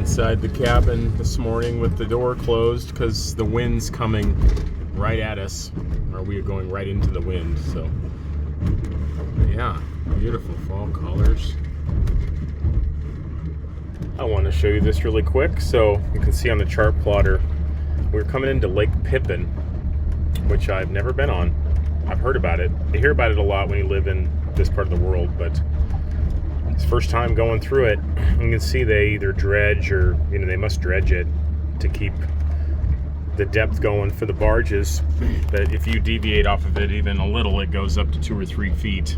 inside the cabin this morning with the door closed because the wind's coming right at us, or we are going right into the wind. So yeah, beautiful fall colors. I want to show you this really quick. So you can see on the chart plotter, we're coming into Lake Pippin, which I've never been on. I've heard about it. I hear about it a lot when you live in this part of the world, but it's the first time going through it. You can see they either dredge or, they must dredge it to keep the depth going for the barges. But if you deviate off of it even a little, it goes up to 2 or 3 feet,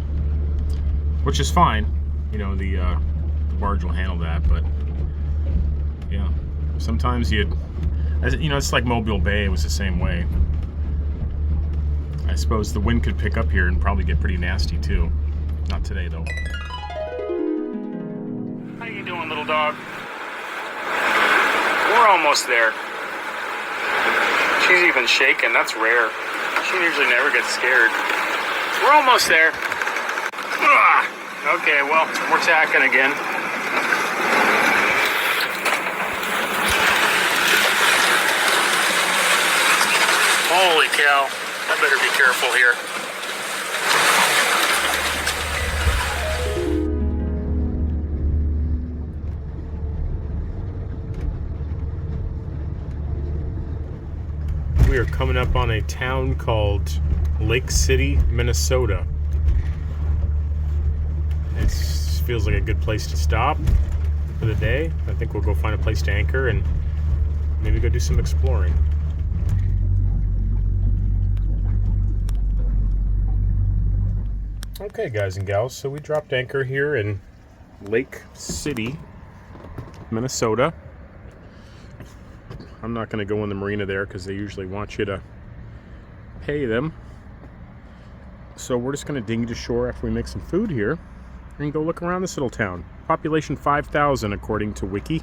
which is fine. The barge will handle that, but yeah, sometimes it's like Mobile Bay. It was the same way. I suppose the wind could pick up here and probably get pretty nasty too. Not today though. How you doing, little dog? We're almost there. She's even shaking. That's rare. She usually never gets scared. We're almost there. Okay, well, we're tacking again. Holy cow. I better be careful here. We are coming up on a town called Lake City, Minnesota. It feels like a good place to stop for the day. I think we'll go find a place to anchor and maybe go do some exploring. Okay, guys and gals, so we dropped anchor here in Lake City, Minnesota. I'm not going to go in the marina there because they usually want you to pay them. So we're just going to dinghy to shore after we make some food here and go look around this little town. Population 5,000 according to Wiki.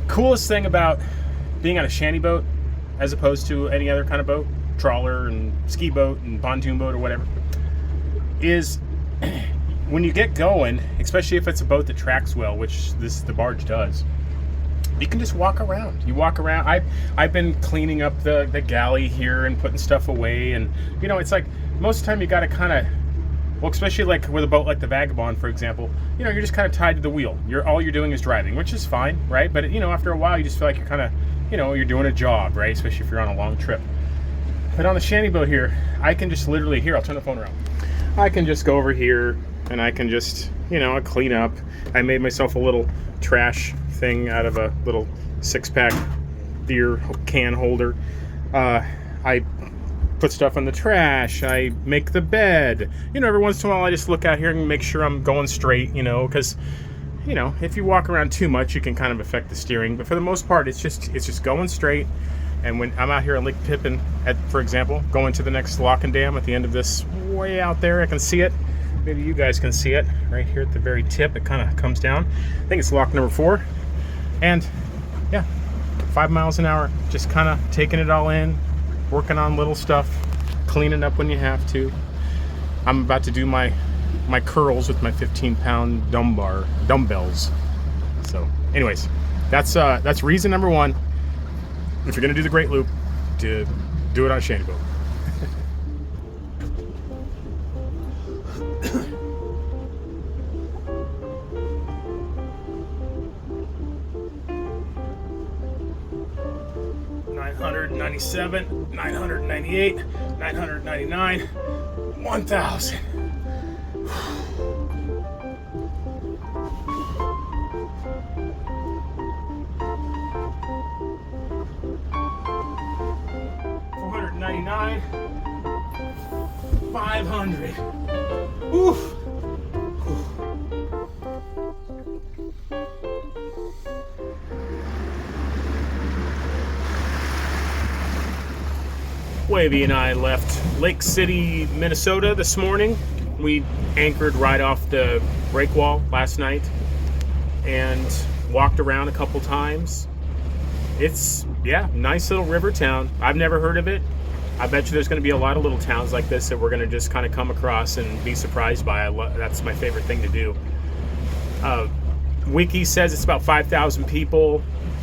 Coolest thing about being on a shanty boat as opposed to any other kind of boat, trawler and ski boat and pontoon boat or whatever, is when you get going, especially if it's a boat that tracks well, which the barge does, you can just walk around. You walk around. I've been cleaning up the galley here and putting stuff away, and it's like most of the time you got to kind of, well, especially like with a boat like the Vagabond, for example, you're just kind of tied to the wheel. All you're doing is driving, which is fine, right? But after a while, you just feel like you're kind of, you're doing a job, right? Especially if you're on a long trip. But on the shanty boat here, I can just literally, here, I'll turn the phone around. I can just go over here and I can just, clean up. I made myself a little trash thing out of a little 6-pack beer can holder. I put stuff in the trash. I make the bed. Every once in a while I just look out here and make sure I'm going straight, because, if you walk around too much, you can kind of affect the steering. But for the most part, it's just going straight. And when I'm out here on Lake Pippin, for example, going to the next lock and dam at the end of this, way out there, I can see it. Maybe you guys can see it right here at the very tip. It kind of comes down. I think it's lock number 4. And yeah, 5 miles an hour, just kind of taking it all in, working on little stuff, cleaning up when you have to. I'm about to do my curls with my 15-pound dumbbells. So anyways, that's reason number 1, if you're gonna do the Great Loop, to do it on a shanty boat. 997, 998, 999, 1,000. $499, 500. Oof. Wavey and I left Lake City, Minnesota this morning. We anchored right off the breakwall last night and walked around a couple times. It's, yeah, nice little river town. I've never heard of it. I bet you there's going to be a lot of little towns like this that we're going to just kind of come across and be surprised by. That's my favorite thing to do. Wiki says it's about 5,000 people.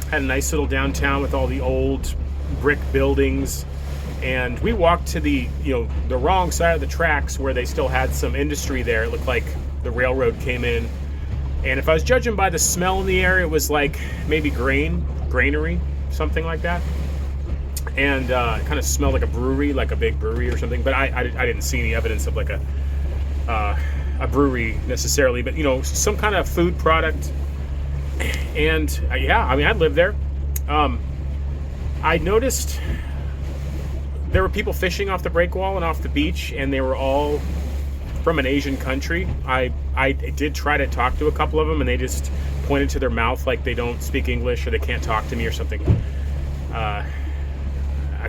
Had a nice little downtown with all the old brick buildings. And we walked to the wrong side of the tracks where they still had some industry there. It looked like the railroad came in. And if I was judging by the smell in the air, it was like maybe granary, something like that. And it kind of smelled like a brewery, like a big brewery or something. But I didn't see any evidence of like a brewery necessarily. But, some kind of food product. And, yeah, I mean, I lived there. I noticed there were people fishing off the breakwall and off the beach, and they were all from an Asian country. I did try to talk to a couple of them, and they just pointed to their mouth like they don't speak English or they can't talk to me or something. I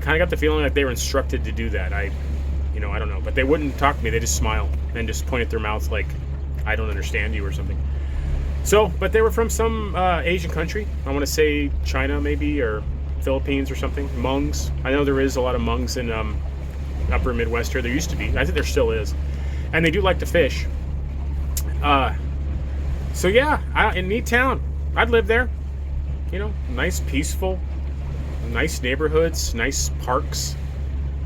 kind of got the feeling like they were instructed to do that. I don't know, but they wouldn't talk to me. They just smiled and just pointed their mouth like, I don't understand you or something. So, but they were from some Asian country. I want to say China maybe, or Philippines or something. Hmongs. I know there is a lot of Hmongs in upper Midwest here. There used to be. I think there still is. And they do like to fish. So yeah, in neat town. I'd live there. Nice, peaceful, nice neighborhoods, nice parks.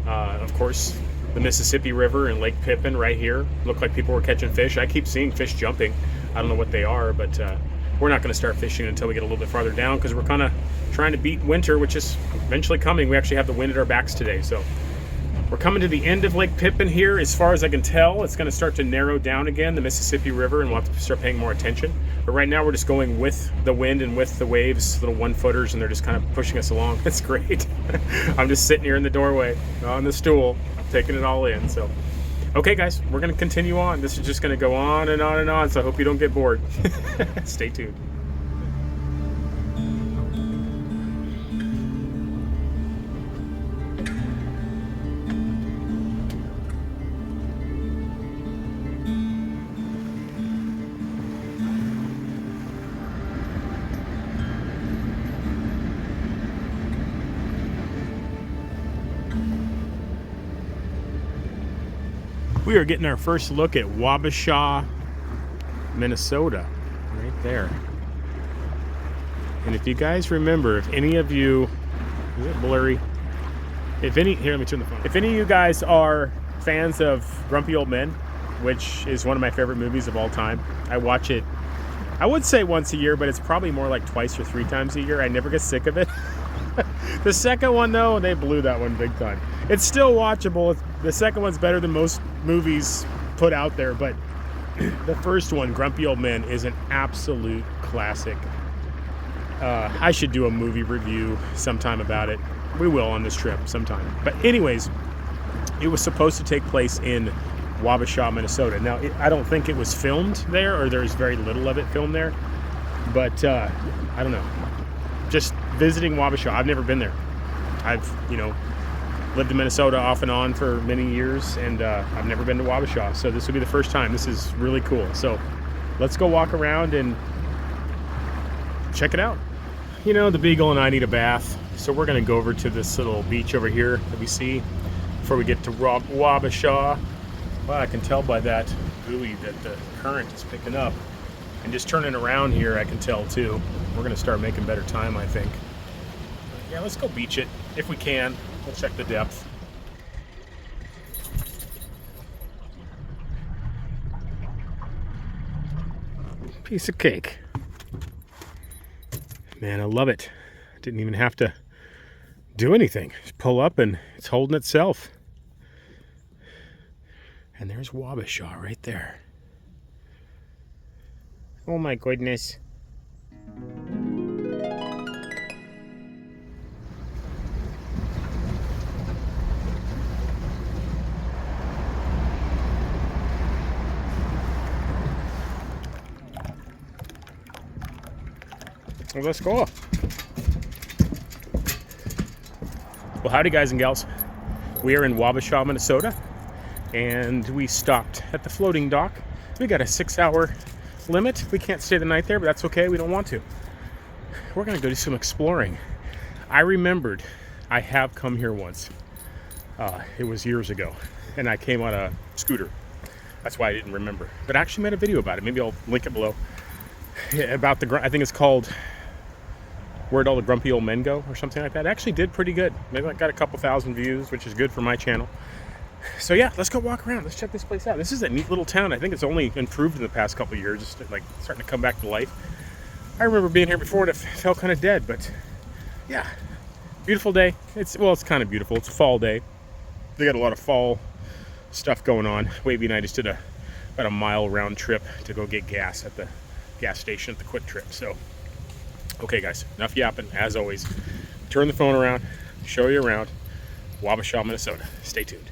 Of course, the Mississippi River and Lake Pippin right here. Looked like people were catching fish. I keep seeing fish jumping. I don't know what they are, but we're not going to start fishing until we get a little bit farther down because we're kind of trying to beat winter, which is eventually coming. We actually have the wind at our backs today, so we're coming to the end of Lake Pippin here. As far as I can tell, it's going to start to narrow down again, the Mississippi River, and we'll have to start paying more attention. But right now we're just going with the wind and with the waves, little 1-footers, and they're just kind of pushing us along. It's great. I'm just sitting here in the doorway on the stool, taking it all in. So, okay, guys, we're going to continue on. This is just going to go on and on and on, so I hope you don't get bored. Stay tuned. We are getting our first look at Wabasha, Minnesota, right there. And if you guys remember, if any of you, is it blurry? Here, let me turn the phone. If any of you guys are fans of Grumpy Old Men, which is one of my favorite movies of all time, I watch it, I would say once a year, but it's probably more like twice or 3 times a year. I never get sick of it. The second one, though, they blew that one big time. It's still watchable. The second one's better than most movies put out there, but the first one, Grumpy Old Men, is an absolute classic. I should do a movie review sometime about it. We will on this trip sometime. But anyways, it was supposed to take place in Wabasha, Minnesota. Now, I don't think it was filmed there, or there's very little of it filmed there. But I don't know. Just visiting Wabasha. I've never been there. I've, lived in Minnesota off and on for many years, and I've never been to Wabasha. So this will be the first time. This is really cool. So let's go walk around and check it out. The Beagle and I need a bath. So we're going to go over to this little beach over here that we see before we get to Wabasha. Well, I can tell by that buoy that the current is picking up. And just turning around here, I can tell too. We're going to start making better time, I think. Yeah, let's go beach it if we can. We'll check the depth. Piece of cake. Man, I love it. Didn't even have to do anything. Just pull up and it's holding itself. And there's Wabasha right there. Oh my goodness. Well, let's go. Well, howdy guys and gals. We are in Wabasha, Minnesota, and we stopped at the floating dock. We got a 6-hour limit. We can't stay the night there, but that's okay. We don't want to. We're gonna go do some exploring. I remembered I have come here once. It was years ago, and I came on a scooter. That's why I didn't remember. But I actually made a video about it. Maybe I'll link it below. About I think it's called Where'd All the Grumpy Old Men Go, or something like that. It actually did pretty good. Maybe I got a couple thousand views, which is good for my channel. So yeah, let's go walk around. Let's check this place out. This is a neat little town. I think it's only improved in the past couple of years. It's like starting to come back to life. I remember being here before and it felt kind of dead, but yeah, beautiful day. It's kind of beautiful. It's a fall day. They got a lot of fall stuff going on. Wavey and I just did about a mile round trip to go get gas at the gas station at the Quick Trip. So okay guys, enough yapping. As always, turn the phone around, show you around Wabasha, Minnesota. Stay tuned.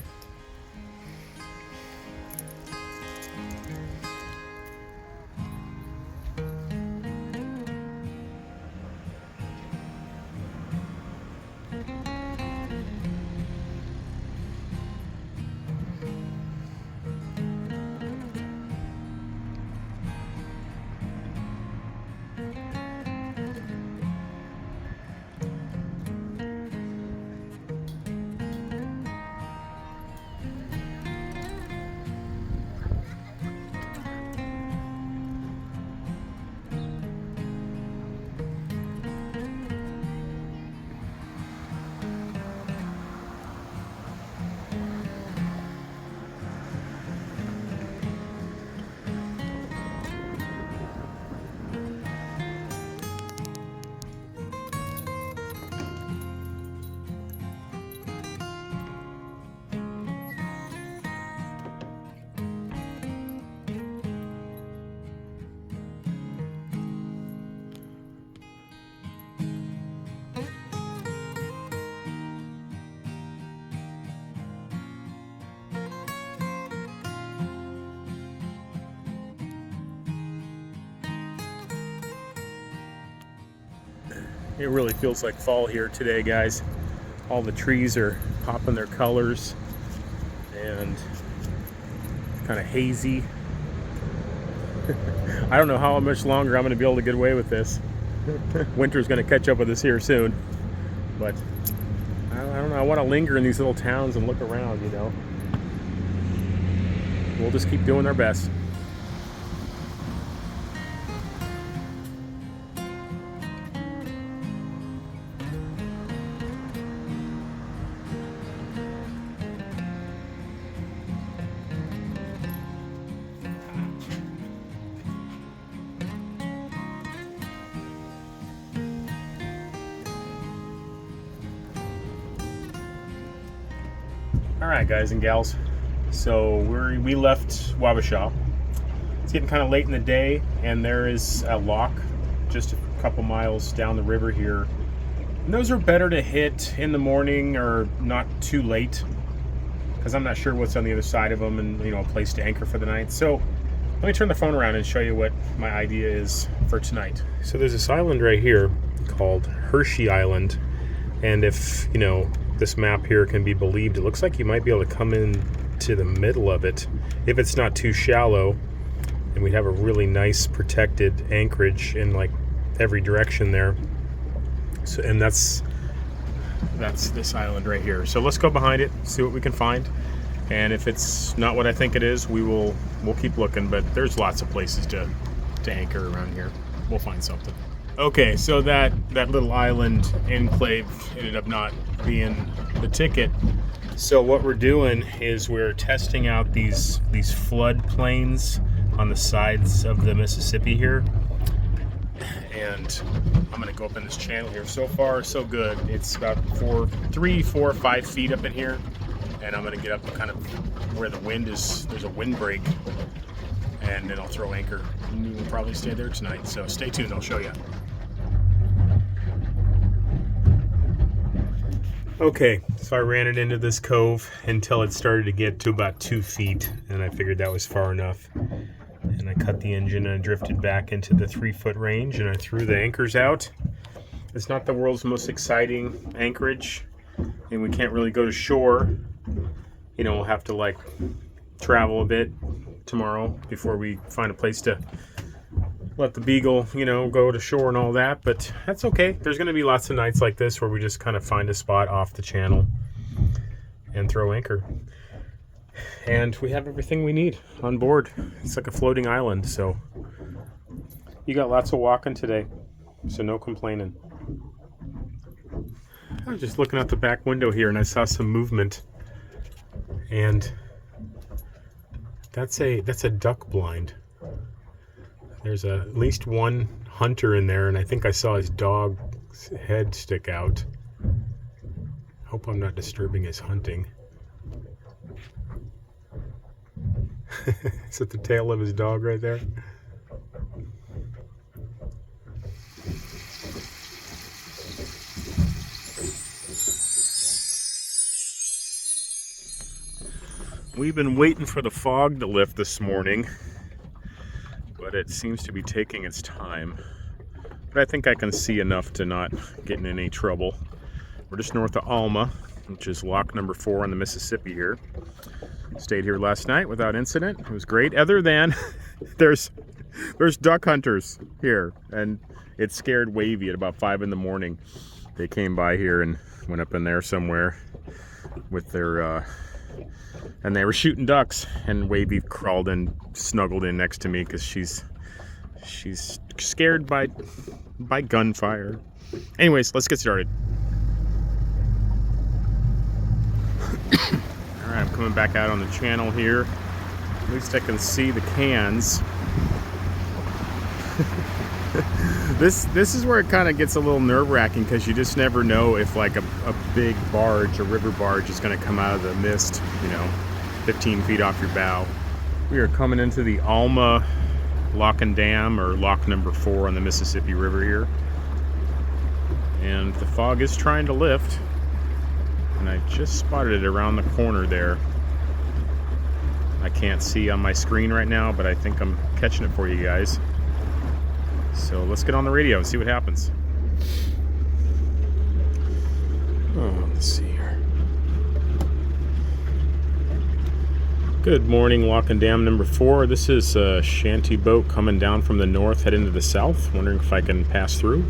It really feels like fall here today, guys. All the trees are popping their colors and kind of hazy. I don't know how much longer I'm going to be able to get away with this. Winter's going to catch up with us here soon. But I don't know. I want to linger in these little towns and look around, you know. We'll just keep doing our best. Alright guys and gals, so we left Wabasha. It's getting kind of late in the day, and there is a lock just a couple miles down the river here. And those are better to hit in the morning or not too late, because I'm not sure what's on the other side of them, and you know, a place to anchor for the night. So let me turn the phone around and show you what my idea is for tonight. So there's this island right here called Hershey Island, and if you know this map here can be believed, it looks like you might be able to come in to the middle of it if it's not too shallow, and we'd have a really nice protected anchorage in like every direction there. So, and that's this island right here. So let's go behind it, see what we can find, and if it's not what I think it is, we'll keep looking. But there's lots of places to anchor around here. We'll find something. Okay, so that little island enclave ended up not being the ticket. So what we're doing is we're testing out these flood plains on the sides of the Mississippi here. and I'm gonna go up in this channel here. So far, so good. It's about 3, 4, 5 feet up in here, and I'm gonna get up to kind of where the wind is. There's a wind break, and then I'll throw anchor. And we'll probably stay there tonight, so stay tuned. I'll show you. Okay, so I ran it into this cove until it started to get to about 2 feet, and I figured that was far enough. And I cut the engine and drifted back into the 3-foot range, and I threw the anchors out. It's not the world's most exciting anchorage, and we can't really go to shore. You know, we'll have to like travel a bit tomorrow before we find a place to let the Beagle, you know, go to shore and all that, but that's okay. There's going to be lots of nights like this where we just kind of find a spot off the channel and throw anchor. And we have everything we need on board. It's like a floating island, so you got lots of walking today, so no complaining. I was just looking out the back window here and I saw some movement, and that's a duck blind. There's at least one hunter in there, and I think I saw his dog's head stick out. Hope I'm not disturbing his hunting. Is that the tail of his dog right there? We've been waiting for the fog to lift this morning, but it seems to be taking its time. But I think I can see enough to not get in any trouble. We're just north of Alma, which is lock number 4 on the Mississippi here. Stayed here last night without incident. It was great, other than there's duck hunters here, and it scared Wavey at about 5 in the morning. They came by here and went up in there somewhere with their and they were shooting ducks, and Wavey crawled in, snuggled in next to me because she's scared by gunfire. Anyways, let's get started. All right, I'm coming back out on the channel here. At least I can see the cans. This is where it kind of gets a little nerve-wracking, because you just never know if like a big barge, a river barge, is going to come out of the mist, you know, 15 feet off your bow. We are coming into the Alma Lock and Dam, or lock number 4 on the Mississippi River here. And the fog is trying to lift, and I just spotted it around the corner there. I can't see on my screen right now, but I think I'm catching it for you guys. So let's get on the radio and see what happens. Oh, let's see here. Good morning, Lock and Dam number 4. This is a shanty boat coming down from the north, heading to the south. Wondering if I can pass through.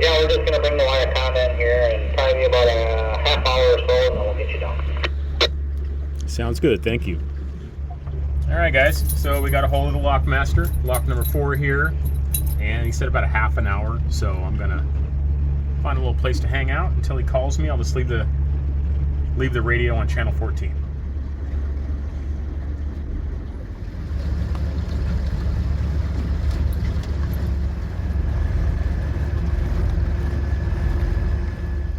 Yeah, we're just going to bring the line of comment here and probably about a half hour or so, and then we'll get you down. Sounds good, thank you. All right, guys, so we got a hold of the lockmaster, lock number 4 here, and he said about a half an hour, so I'm gonna find a little place to hang out until he calls me. I'll just leave the radio on channel 14.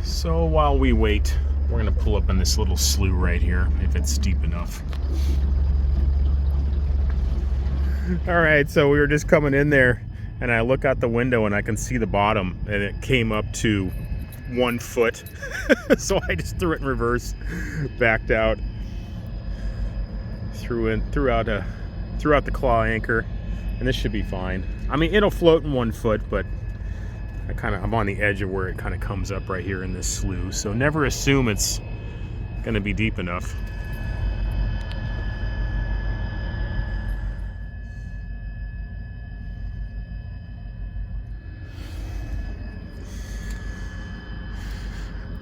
So while we wait, we're gonna pull up in this little slough right here, if it's deep enough. All right, so we were just coming in there, and I look out the window and I can see the bottom, and it came up to 1 foot. So I just threw it in reverse, backed out, threw out the claw anchor, and this should be fine. I mean, it'll float in 1 foot, but I'm on the edge of where it kind of comes up right here in this slough. So never assume it's going to be deep enough.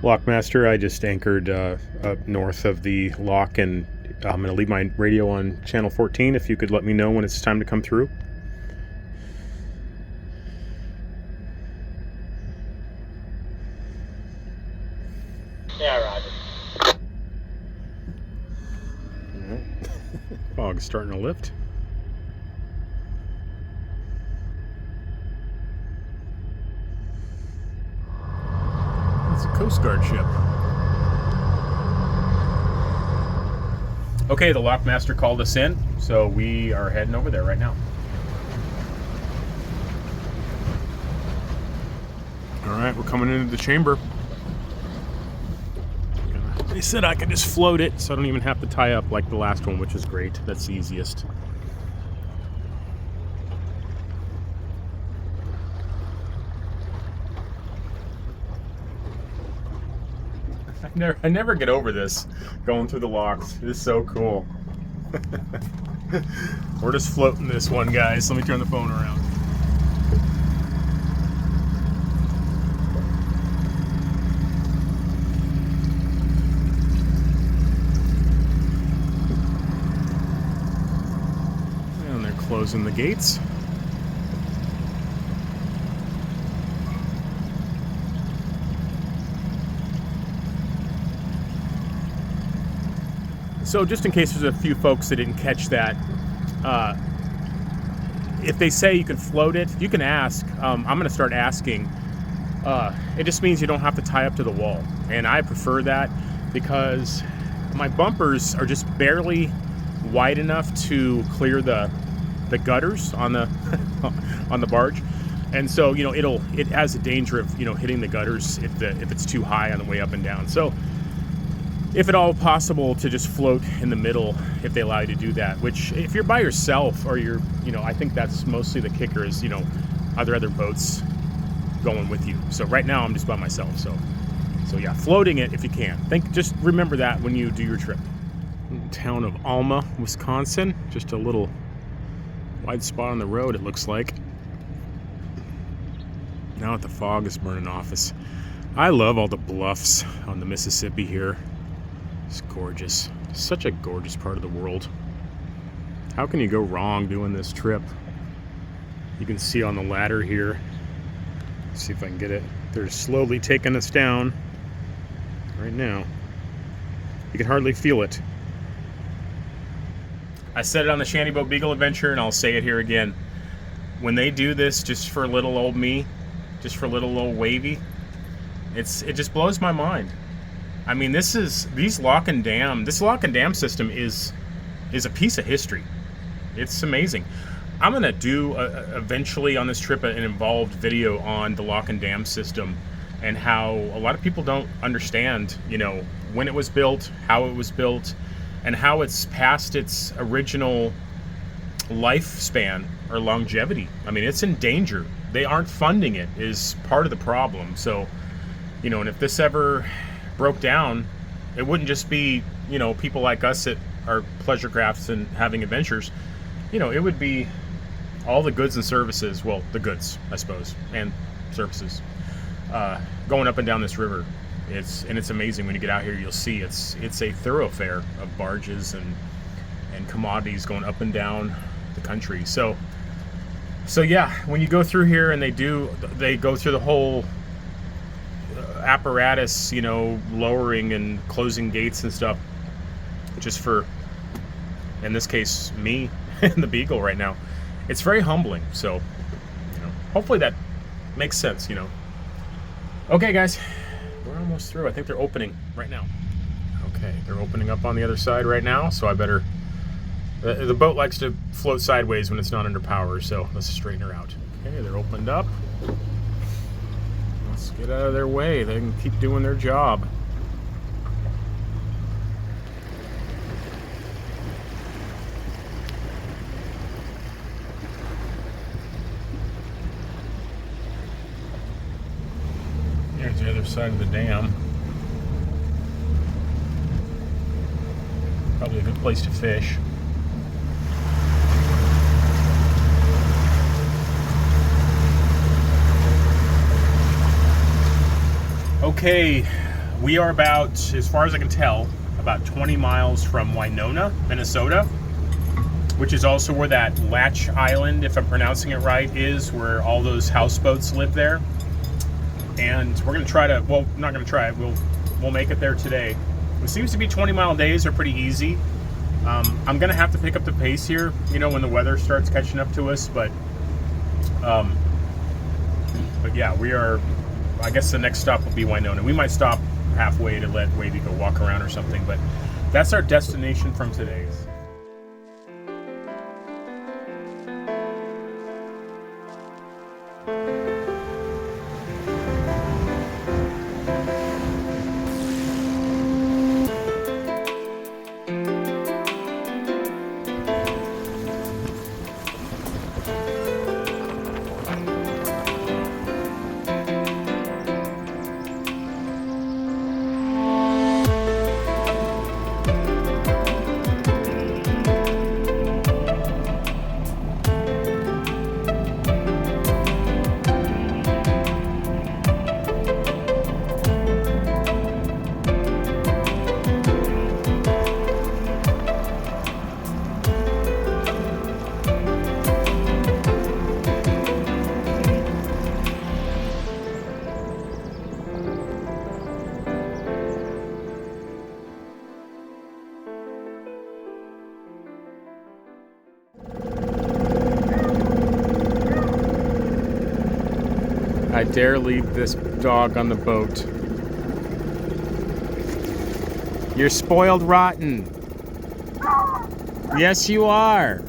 Lockmaster, I just anchored up north of the lock, and I'm going to leave my radio on channel 14 if you could let me know when it's time to come through. Fog's starting to lift. It's a Coast Guard ship. Okay, the lockmaster called us in, so we are heading over there right now. All right, we're coming into the chamber. They said I could just float it, so I don't even have to tie up like the last one, which is great. That's the easiest. I never get over this, going through the locks. It's so cool. We're just floating this one, guys. Let me turn the phone around. And they're closing the gates. So just in case there's a few folks that didn't catch that, if they say you can float it, you can ask. I'm going to start asking. It just means you don't have to tie up to the wall. And I prefer that because my bumpers are just barely wide enough to clear the gutters on the on the barge. And so, you know, it has a danger of, you know, hitting the gutters if it's too high on the way up and down. So if at all possible, to just float in the middle if they allow you to do that, which if you're by yourself or you're, you know, I think that's mostly the kicker is, you know, are there other boats going with you? So right now I'm just by myself. So yeah, floating it if you can. Just remember that when you do your trip. Town of Alma, Wisconsin. Just a little wide spot on the road, it looks like. Now that the fog is burning off us. I love all the bluffs on the Mississippi here. It's gorgeous. Such a gorgeous part of the world. How can you go wrong doing this trip? You can see on the ladder here. Let's see if I can get it. They're slowly taking us down right now. You can hardly feel it. I said it on the Shantyboat Beagle adventure, and I'll say it here again. When they do this just for little old me, just for little old Wavey, it just blows my mind. I mean, this lock and dam system is a piece of history. It's amazing. I'm gonna do eventually on this trip an involved video on the lock and dam system and how a lot of people don't understand, you know, when it was built, how it was built, and how it's past its original lifespan or longevity. I mean, it's in danger. They aren't funding it is part of the problem. So, you know, and if this ever broke down, it wouldn't just be, you know, people like us that are pleasure crafts and having adventures. You know, it would be all the goods and services, well, the goods, I suppose, and services, going up and down this river. It's amazing. When you get out here, you'll see it's a thoroughfare of barges and commodities going up and down the country. So yeah, when you go through here and they go through the whole apparatus, you know, lowering and closing gates and stuff, just for, in this case, me and the Beagle right now. It's very humbling. So, you know, hopefully that makes sense, you know. Okay, guys, we're almost through. I think they're opening right now. Okay, they're opening up on the other side right now, so I better... The boat likes to float sideways when it's not under power, so let's straighten her out. Okay, they're opened up. Let's get out of their way. They can keep doing their job. Here's the other side of the dam. Probably a good place to fish. Okay, we are about, as far as I can tell, about 20 miles from Winona, Minnesota, which is also where that Latch Island, if I'm pronouncing it right, is, where all those houseboats live there. And we're going to try to, well, not going to try it, we'll make it there today. It seems to be 20-mile days are pretty easy. I'm gonna have to pick up the pace here, you know, when the weather starts catching up to us. But yeah, we are. I guess the next stop will be Winona. We might stop halfway to let Wavey go walk around or something, but that's our destination from today's. I dare leave this dog on the boat. You're spoiled rotten. Yes, you are.